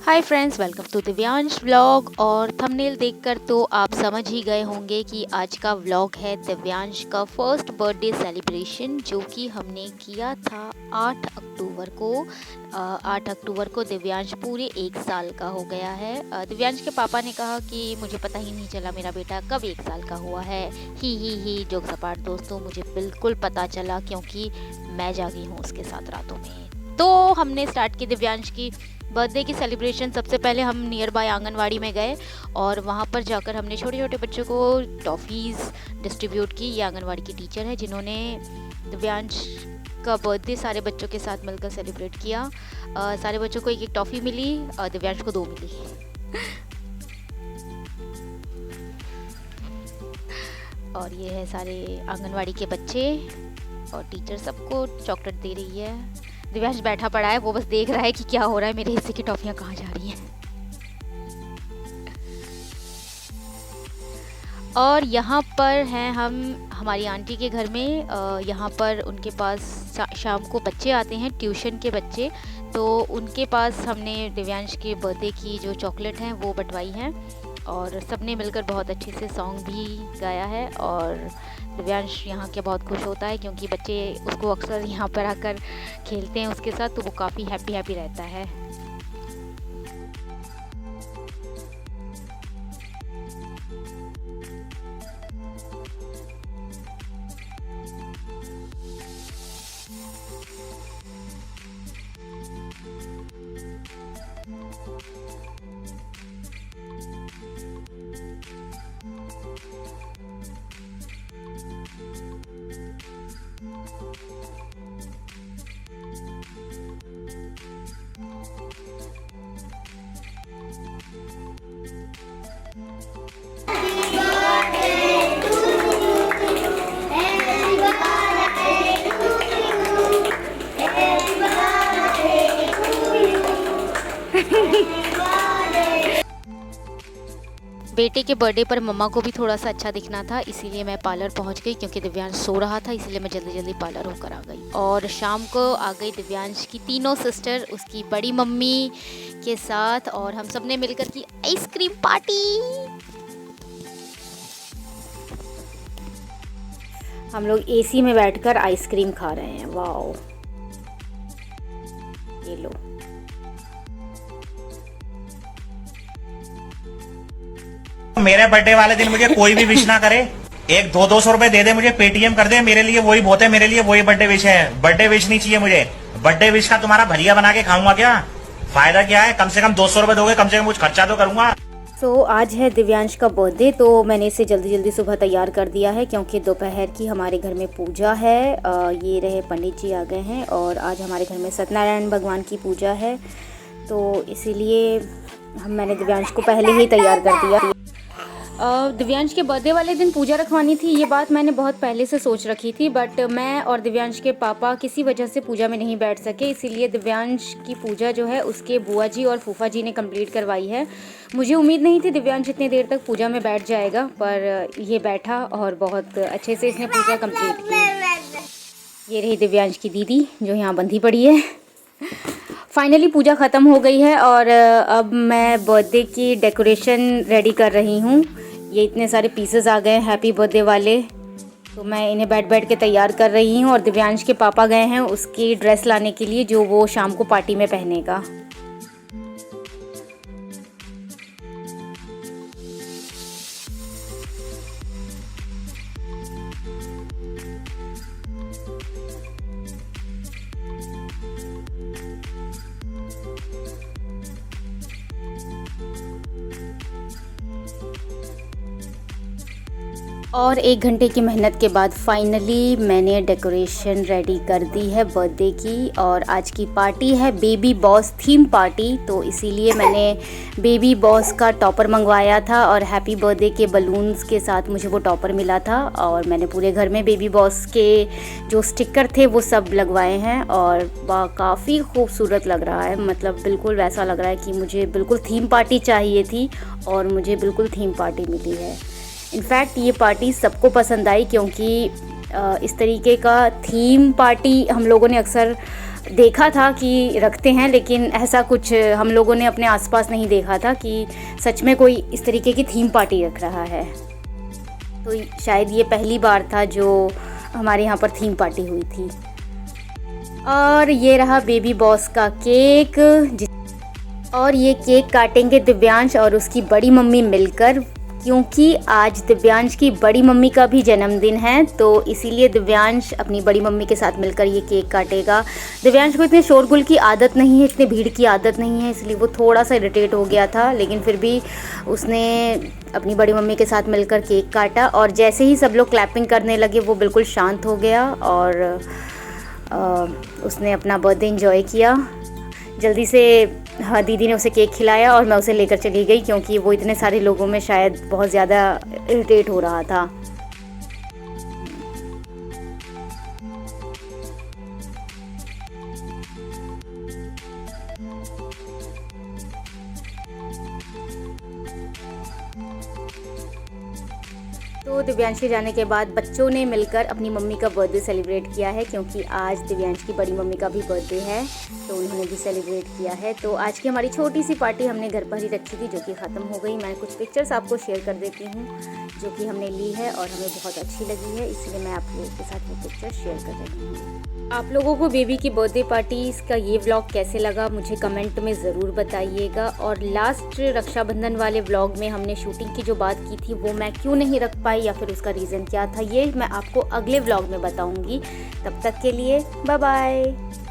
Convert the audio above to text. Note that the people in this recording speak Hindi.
Hi friends, welcome to Divyansh vlog. और थंबनेल देखकर तो आप समझ ही गए होंगे कि आज का व्लॉग है दिव्यांश का फर्स्ट बर्थडे सेलिब्रेशन, जो कि हमने किया था 8 अक्टूबर को। 8 अक्टूबर को दिव्यांश पूरे 1 साल का हो गया है। दिव्यांश के पापा ने कहा कि मुझे पता ही नहीं चला मेरा बेटा कब 1 साल का हुआ है। ही जोक सपाट दोस्तों, मुझे बिल्कुल पता चला क्योंकि मैं जागी हूँ उसके साथ रातों में। तो हमने स्टार्ट की दिव्यांश की बर्थडे की सेलिब्रेशन। सबसे पहले हम नियर बाय आंगनवाड़ी में गए और वहाँ पर जाकर हमने छोटे छोटे बच्चों को टॉफ़ीज़ डिस्ट्रीब्यूट की। ये आंगनवाड़ी की टीचर है जिन्होंने दिव्यांश का बर्थडे सारे बच्चों के साथ मिलकर सेलिब्रेट किया। सारे बच्चों को एक एक टॉफ़ी मिली, दिव्यांश को 2 मिली। और ये है सारे आंगनवाड़ी के बच्चे और टीचर सबको चॉकलेट दे रही है। दिव्यांश बैठा पड़ा है, वो बस देख रहा है कि क्या हो रहा है, मेरे हिस्से की टॉफियाँ कहाँ जा रही हैं। और यहाँ पर हैं हम हमारी आंटी के घर में। यहाँ पर उनके पास शाम को बच्चे आते हैं, ट्यूशन के बच्चे, तो उनके पास हमने दिव्यांश के बर्थडे की जो चॉकलेट हैं वो बंटवाई हैं और सबने मिलकर बहुत अच्छे से सॉन्ग भी गाया है। और दिव्यांश यहाँ के बहुत खुश होता है क्योंकि बच्चे उसको अक्सर यहाँ पर आकर खेलते हैं उसके साथ, तो वो काफ़ी हैप्पी रहता है। बेटे के बर्थडे पर मम्मा को भी थोड़ा सा अच्छा दिखना था, इसीलिए मैं पार्लर पहुंच गई क्योंकि दिव्यांश सो रहा था, इसीलिए मैं जल्दी जल्दी पार्लर होकर आ गई। और शाम को आ गई दिव्यांश की तीनों सिस्टर उसकी बड़ी मम्मी के साथ और हम सब ने मिलकर की आइसक्रीम पार्टी। हम लोग एसी में बैठकर आइसक्रीम खा रहे हैं। वाओ, ये लो। मेरे बर्थडे वाले दिन मुझे कोई भी विश ना करे, एक 200 रुपए दे दे, मुझे पेटीएम कर दे, मेरे लिए वही बहुत है, मेरे लिए वही बर्थडे विश है। बर्थडे विश नहीं चाहिए मुझे। बर्थडे विश का तुम्हारा भरिया बना के खाऊंगा क्या? फायदा क्या है? कम से कम 200 रुपए दोगे, कम से कम कुछ खर्चा तो करूंगा। आज है दिव्यांश का बर्थडे, तो मैंने इसे जल्दी जल्दी सुबह तैयार कर दिया है क्योंकि दोपहर की हमारे घर में पूजा है। ये रहे पंडित जी आ गए हैं और आज हमारे घर में सत्यनारायण भगवान की पूजा है, तो इसीलिए मैंने दिव्यांश को पहले ही तैयार कर दिया। दिव्यांश के बर्थडे वाले दिन पूजा रखवानी थी, ये बात मैंने बहुत पहले से सोच रखी थी, बट मैं और दिव्यांश के पापा किसी वजह से पूजा में नहीं बैठ सके, इसीलिए दिव्यांश की पूजा जो है उसके बुआ जी और फूफा जी ने कंप्लीट करवाई है। मुझे उम्मीद नहीं थी दिव्यांश इतनी देर तक पूजा में बैठ जाएगा, पर ये बैठा और बहुत अच्छे से इसने पूजा कंप्लीट की। ये रही दिव्यांश की दीदी जो यहाँ बंधी पड़ी है। फाइनली पूजा ख़त्म हो गई है और अब मैं बर्थडे की डेकोरेशन रेडी कर रही हूँ। ये इतने सारे पीसेस आ गए हैप्पी बर्थडे वाले, तो मैं इन्हें बैठ के तैयार कर रही हूँ। और दिव्यांश के पापा गए हैं उसकी ड्रेस लाने के लिए जो वो शाम को पार्टी में पहनेगा। और 1 घंटे की मेहनत के बाद फाइनली मैंने डेकोरेशन रेडी कर दी है बर्थडे की। और आज की पार्टी है बेबी बॉस थीम पार्टी, तो इसीलिए मैंने बेबी बॉस का टॉपर मंगवाया था और हैप्पी बर्थडे के बलून्स के साथ मुझे वो टॉपर मिला था। और मैंने पूरे घर में बेबी बॉस के जो स्टिकर थे वो सब लगवाए हैं और काफ़ी खूबसूरत लग रहा है। मतलब बिल्कुल वैसा लग रहा है कि मुझे बिल्कुल थीम पार्टी चाहिए थी और मुझे बिल्कुल थीम पार्टी मिली है। इनफैक्ट ये पार्टी सबको पसंद आई क्योंकि इस तरीके का थीम पार्टी हम लोगों ने अक्सर देखा था कि रखते हैं, लेकिन ऐसा कुछ हम लोगों ने अपने आसपास नहीं देखा था कि सच में कोई इस तरीके की थीम पार्टी रख रहा है। तो शायद ये पहली बार था जो हमारे यहाँ पर थीम पार्टी हुई थी। और ये रहा बेबी बॉस का केक, और ये केक काटेंगे दिव्यांश और उसकी बड़ी मम्मी मिलकर, क्योंकि आज दिव्यांश की बड़ी मम्मी का भी जन्मदिन है, तो इसीलिए दिव्यांश अपनी बड़ी मम्मी के साथ मिलकर ये केक काटेगा। दिव्यांश को इतने शोरगुल की आदत नहीं है, इतने भीड़ की आदत नहीं है, इसलिए वो थोड़ा सा इरिटेट हो गया था, लेकिन फिर भी उसने अपनी बड़ी मम्मी के साथ मिलकर केक काटा। और जैसे ही सब लोग क्लैपिंग करने लगे वो बिल्कुल शांत हो गया और उसने अपना बर्थडे एंजॉय किया। जल्दी से हाँ, दीदी ने उसे केक खिलाया और मैं उसे लेकर चली गई, क्योंकि वो इतने सारे लोगों में शायद बहुत ज़्यादा इरिटेट हो रहा था। तो दिव्यांश के जाने के बाद बच्चों ने मिलकर अपनी मम्मी का बर्थडे सेलिब्रेट किया है, क्योंकि आज दिव्यांश की बड़ी मम्मी का भी बर्थडे है, तो उन्होंने भी सेलिब्रेट किया है। तो आज की हमारी छोटी सी पार्टी हमने घर पर ही रखी थी, जो कि ख़त्म हो गई। मैं कुछ पिक्चर्स आपको शेयर कर देती हूँ जो कि हमने ली है और हमें बहुत अच्छी लगी है, इसलिए मैं आप लोगों के साथ वो पिक्चर शेयर कर रही हूँ। आप लोगों को बेबी की बर्थडे पार्टी का ये व्लॉग कैसे लगा मुझे कमेंट में ज़रूर बताइएगा। और लास्ट रक्षाबंधन वाले व्लॉग में हमने शूटिंग की जो बात की थी वो मैं क्यों नहीं रख पाई या फिर उसका रीज़न क्या था, ये मैं आपको अगले व्लॉग में बताऊंगी। तब तक के लिए बाय बाय।